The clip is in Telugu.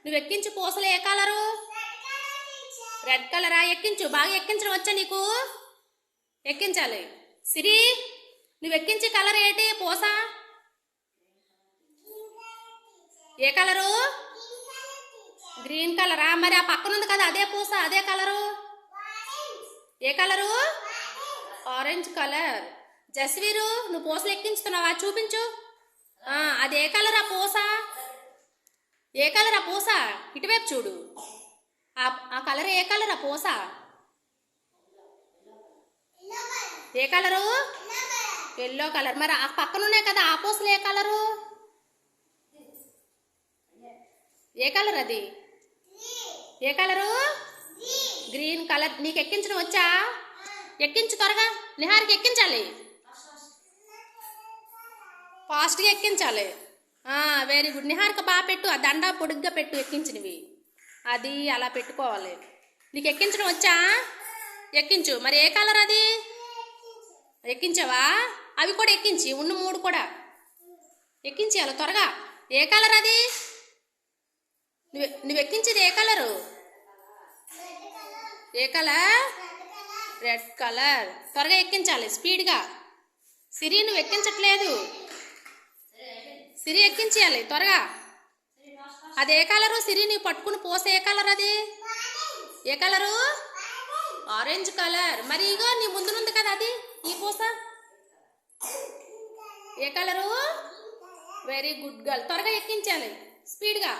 నువ్వు ఎక్కించు పూసలు ఏ కలరు? రెడ్ కలరా? ఎక్కించు. బాగా ఎక్కించడం వచ్చా నీకు? ఎక్కించాలి. సిరి నువ్వు ఎక్కించే కలర్ ఏంటి? పూస ఏ కలరు? గ్రీన్ కలరా? మరి ఆ పక్కన ఉంది కదా అదే పూస, అదే కలరు ఏ కలరు? Orange colour. జస్వీరు నువ్వు పూసలు ఎక్కించుతున్నావా? చూపించు. అది ఏ కలర్ ఆ పూస? ఏ కలర్ ఆ పూస? ఇటువైపు చూడు. ఆ కలర్ ఏ కలర్ ఆ పూస? ఏ కలరు? Yellow colour. మరి ఆ పక్కన ఉన్నాయి కదా ఆ పూసలు ఏ కలరు? ఏ కలర్ అది? ఏ కలరు? Green colour. నీకు ఎక్కించడం వచ్చా? ఎక్కించు త్వరగా. నిహార్కి ఎక్కించాలి, ఫాస్ట్గా ఎక్కించాలి. Very good. నిహార్కి బాగా పెట్టు. ఆ దండ పొడుగ్గా పెట్టు ఎక్కించినవి. అది అలా పెట్టుకోవాలి. నీకు ఎక్కించడం వచ్చా? ఎక్కించు. మరి ఏ కలర్ అది? ఎక్కించావా? అవి కూడా ఎక్కించి ఉన్న 3 కూడా ఎక్కించేయాలి త్వరగా. ఏ కలర్ అది? నువ్వు ఎక్కించేది ఏ కలరు? ఏ కలర్? Red colour. త్వరగా ఎక్కించాలి స్పీడ్గా. సిరి నువ్వు ఎక్కించట్లేదు. సిరి ఎక్కించేయాలి త్వరగా. అది ఏ కలరు? సిరి నీవు పట్టుకుని పూస ఏ కలర్ అది? ఏ కలరు? Orange colour. మరి ఇగో నీ ముందునుంది కదా అది ఈ పూస ఏ కలరు? Very good girl. త్వరగా ఎక్కించాలి స్పీడ్గా.